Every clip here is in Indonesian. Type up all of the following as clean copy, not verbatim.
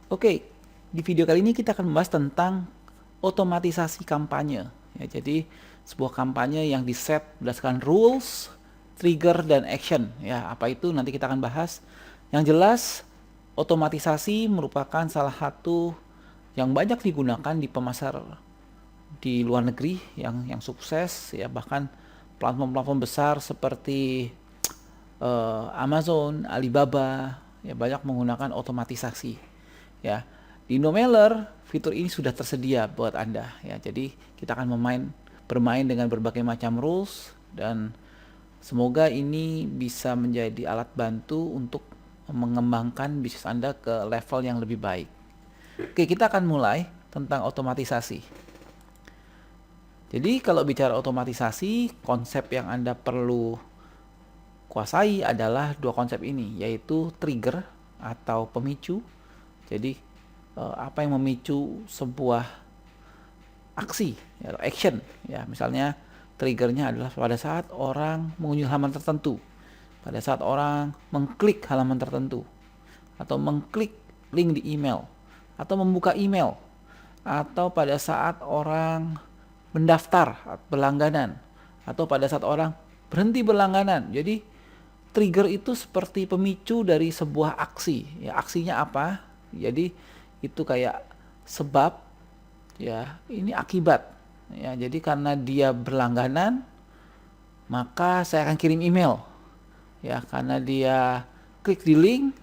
Oke, di video kali ini kita akan membahas tentang otomatisasi kampanye. Ya, jadi sebuah kampanye yang diset berdasarkan rules, trigger, dan action. Ya, apa itu nanti kita akan bahas. Yang jelas, otomatisasi merupakan salah satu yang banyak digunakan di pemasar di luar negeri yang sukses, ya, bahkan platform-platform besar seperti Amazon, Alibaba, ya banyak menggunakan otomatisasi. Ya, di IndoMailer fitur ini sudah tersedia buat Anda. Ya, jadi kita akan bermain dengan berbagai macam rules dan semoga ini bisa menjadi alat bantu untuk mengembangkan bisnis Anda ke level yang lebih baik. Oke, kita akan mulai tentang otomatisasi. Jadi kalau bicara otomatisasi, konsep yang Anda perlu kuasai adalah dua konsep ini, yaitu trigger atau pemicu. Jadi apa yang memicu sebuah aksi atau action, ya, misalnya triggernya adalah pada saat orang mengunjungi halaman tertentu, pada saat orang mengklik halaman tertentu, atau mengklik link di email, atau membuka email, atau pada saat orang mendaftar berlangganan, atau pada saat orang berhenti berlangganan. Jadi trigger itu seperti pemicu dari sebuah aksi. Ya, aksinya apa? Jadi itu kayak sebab, ya, ini akibat. Ya, jadi karena dia berlangganan, maka saya akan kirim email. Ya, karena dia klik di link,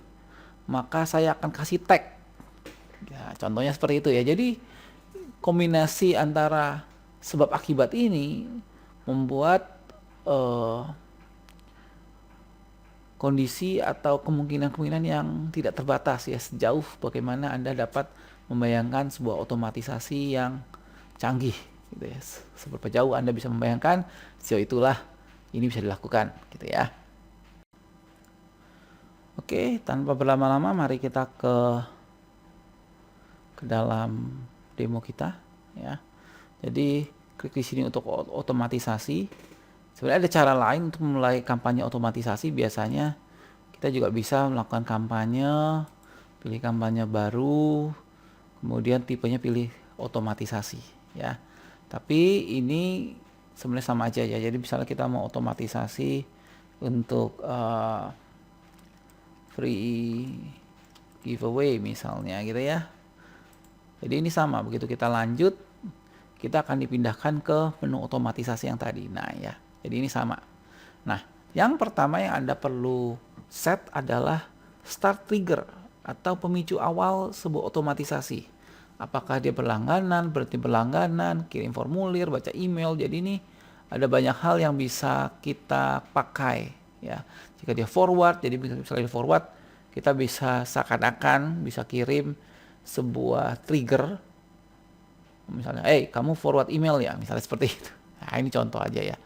maka saya akan kasih tag. Ya, contohnya seperti itu ya. Jadi kombinasi antara sebab akibat ini membuat kondisi atau kemungkinan-kemungkinan yang tidak terbatas, ya, sejauh bagaimana Anda dapat membayangkan sebuah otomatisasi yang canggih gitu ya. Seberapa jauh Anda bisa membayangkan, sejauh itulah ini bisa dilakukan gitu ya. Oke, tanpa berlama-lama mari kita ke dalam demo kita ya. Jadi klik di sini untuk otomatisasi. Sebenarnya ada cara lain untuk memulai kampanye otomatisasi. Biasanya kita juga bisa melakukan kampanye, pilih kampanye baru, kemudian tipenya pilih otomatisasi ya. Tapi ini sebenarnya sama aja ya. Jadi misalnya kita mau otomatisasi untuk free giveaway misalnya gitu ya. Jadi ini sama, begitu kita lanjut, kita akan dipindahkan ke menu otomatisasi yang tadi. Nah ya, jadi ini sama. Nah, yang pertama yang Anda perlu set adalah start trigger atau pemicu awal sebuah otomatisasi. Apakah dia berlangganan, berhenti berlangganan, kirim formulir, baca email. Jadi ini ada banyak hal yang bisa kita pakai ya. Jika dia forward, jadi misalnya forward, kita bisa seakan-akan bisa kirim sebuah trigger, misalnya, kamu forward email ya, misalnya seperti itu. Nah, ini contoh aja ya,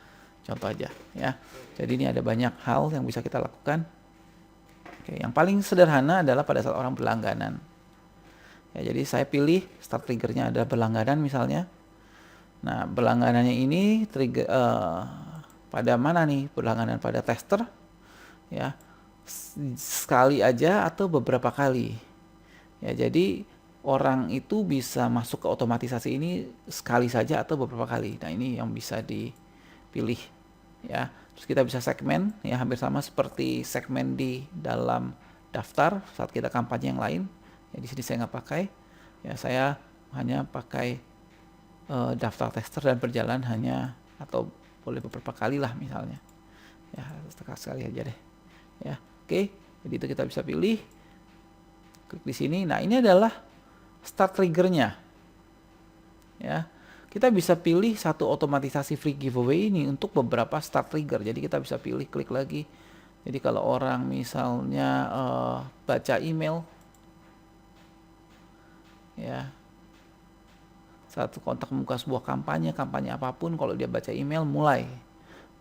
ya. Jadi ini ada banyak hal yang bisa kita lakukan. Oke, yang paling sederhana adalah pada saat orang berlangganan. Ya, jadi saya pilih start triggernya adalah berlangganan misalnya. Nah, berlangganannya ini trigger pada mana nih? Berlangganan pada tester, ya, sekali aja atau beberapa kali. Ya, jadi orang itu bisa masuk ke otomatisasi ini sekali saja atau beberapa kali. Nah, ini yang bisa dipilih ya. Terus kita bisa segmen ya, hampir sama seperti segmen di dalam daftar saat kita kampanye yang lain. Ya, di sini saya nggak pakai. Ya, saya hanya pakai daftar tester dan berjalan hanya atau boleh beberapa kali lah misalnya. Ya, sekali aja deh. Ya, oke. Jadi itu kita bisa pilih. Klik di sini. Nah, ini adalah start triggernya. Ya, kita bisa pilih satu otomatisasi free giveaway ini untuk beberapa start trigger. Jadi kita bisa pilih, klik lagi. Jadi kalau orang misalnya baca email, ya, satu kontak membuka sebuah kampanye apapun, kalau dia baca email mulai.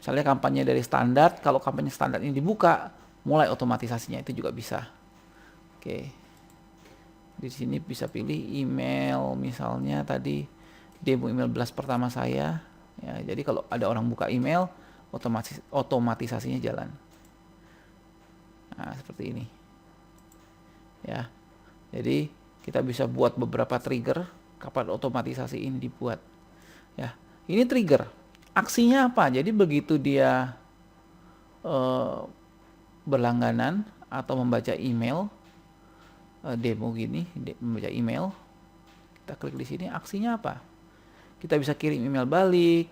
Misalnya kampanye dari standar, kalau kampanye standar ini dibuka, mulai otomatisasinya itu juga bisa. Oke. Di sini bisa pilih email, misalnya tadi demo email blast pertama saya ya. Jadi kalau ada orang buka email, otomatisasinya jalan. Nah, seperti ini ya. Jadi kita bisa buat beberapa trigger kapan otomatisasi ini dibuat. Ya, ini trigger. Aksinya apa? Jadi begitu dia berlangganan atau membaca email demo gini, membaca email, kita klik di sini, aksinya apa? Kita bisa kirim email balik,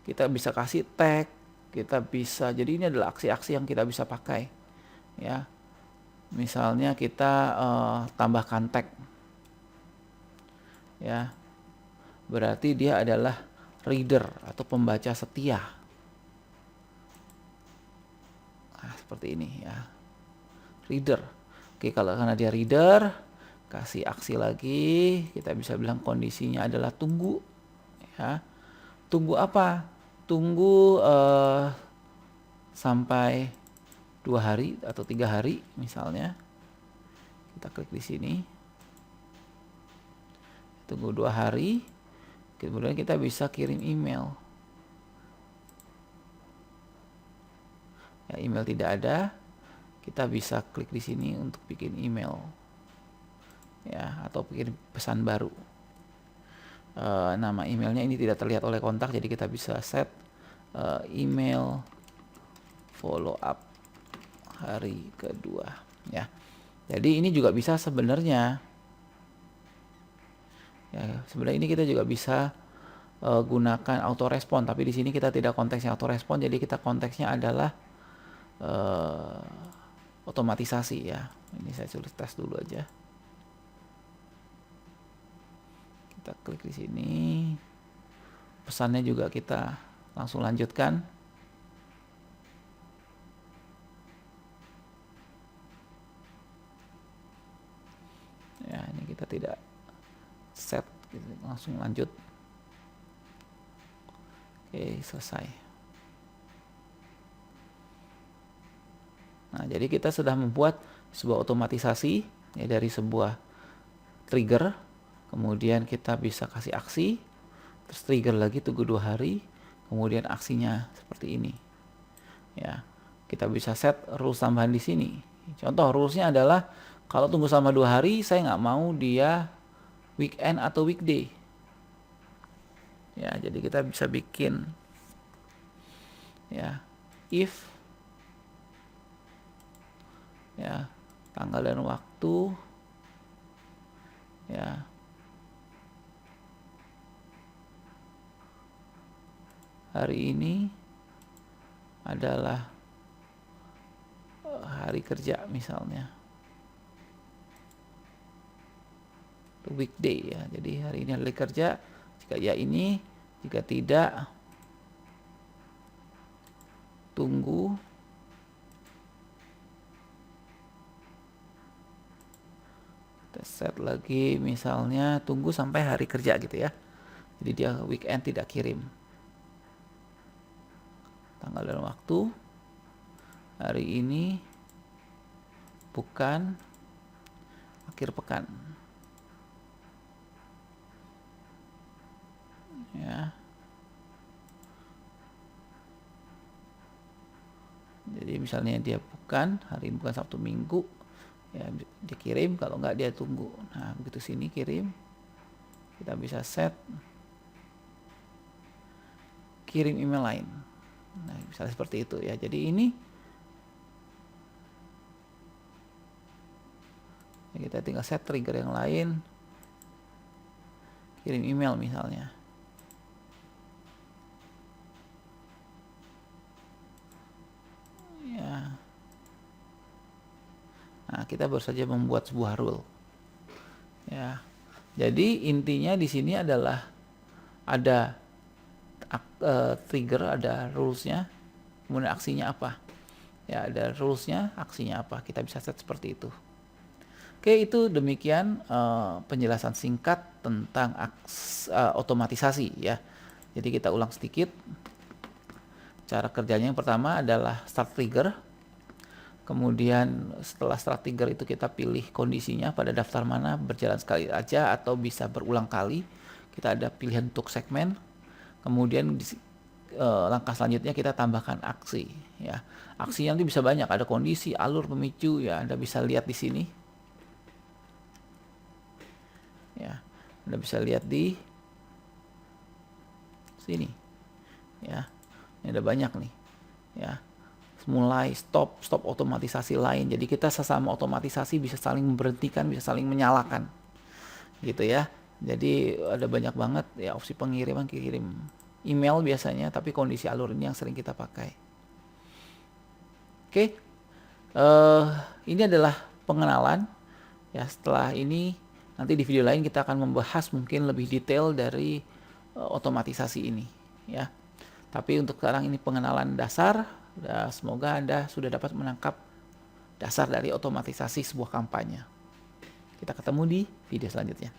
kita bisa kasih tag, kita bisa, jadi ini adalah aksi-aksi yang kita bisa pakai, ya. Misalnya kita tambahkan tag, ya, berarti dia adalah reader atau pembaca setia. Nah, seperti ini ya, reader. Oke, kalau karena dia reader, kasih aksi lagi, kita bisa bilang kondisinya adalah tunggu, ya. Tunggu apa? Tunggu sampai 2 hari atau 3 hari misalnya. Kita klik di sini. Tunggu 2 hari. Kemudian kita bisa kirim email. Ya, email tidak ada. Kita bisa klik di sini untuk bikin email. Ya, atau bikin pesan baru. Nama emailnya ini tidak terlihat oleh kontak, jadi kita bisa set email follow up hari kedua, ya. Jadi ini juga bisa sebenarnya, ya, sebenarnya ini kita juga bisa gunakan autorespon, tapi di sini kita tidak konteksnya autorespon, jadi kita konteksnya adalah otomatisasi, ya. Ini saya tulis tes dulu aja. Kita klik di sini, pesannya juga kita langsung lanjutkan. Ya, ini kita tidak set, langsung lanjut. Oke, selesai. Nah, jadi kita sudah membuat sebuah otomatisasi, ya, dari sebuah trigger. Kemudian kita bisa kasih aksi, terus trigger lagi, tunggu 2 hari, kemudian aksinya seperti ini. Ya, kita bisa set rules tambahan di sini. Contoh rulesnya adalah kalau tunggu selama 2 hari, saya nggak mau dia weekend atau weekday. Ya, jadi kita bisa bikin, ya, if, ya, tanggal dan waktu, ya, hari ini adalah hari kerja misalnya, weekday, ya. Jadi hari ini hari kerja, jika ya ini, jika tidak tunggu kita set lagi, misalnya tunggu sampai hari kerja gitu ya. Jadi dia weekend tidak kirim. Tanggal dan waktu, hari ini bukan akhir pekan, ya. Jadi misalnya dia bukan, hari ini bukan Sabtu Minggu, ya, dia kirim, kalau enggak dia tunggu. Nah, begitu sini kirim, kita bisa set kirim email lain. Nah, misalnya seperti itu ya. Jadi ini ya, kita tinggal set trigger yang lain, kirim email misalnya. Ya. Nah, kita baru saja membuat sebuah rule. Ya. Jadi intinya di sini adalah ada trigger, ada rulesnya, kemudian aksinya apa. Ya, ada rulesnya, aksinya apa. Kita bisa set seperti itu. Oke, itu demikian penjelasan singkat tentang otomatisasi, ya. Jadi kita ulang sedikit. Cara kerjanya yang pertama adalah start trigger. Kemudian setelah start trigger itu kita pilih kondisinya pada daftar mana, berjalan sekali aja atau bisa berulang kali. Kita ada pilihan untuk segmen. Kemudian langkah selanjutnya kita tambahkan aksi, ya. Aksinya nanti bisa banyak, ada kondisi, alur, pemicu, ya. Anda bisa lihat di sini. Anda bisa lihat di sini ya. Ini ada banyak nih ya. Mulai stop otomatisasi lain. Jadi kita sesama otomatisasi bisa saling memberhentikan, bisa saling menyalakan. Gitu ya. Jadi ada banyak banget ya opsi pengiriman, kirim email biasanya, tapi kondisi alur ini yang sering kita pakai. Oke. Ini adalah pengenalan ya. Setelah ini nanti di video lain kita akan membahas mungkin lebih detail dari otomatisasi ini ya. Tapi untuk sekarang ini pengenalan dasar. Semoga Anda sudah dapat menangkap dasar dari otomatisasi sebuah kampanye. Kita ketemu di video selanjutnya.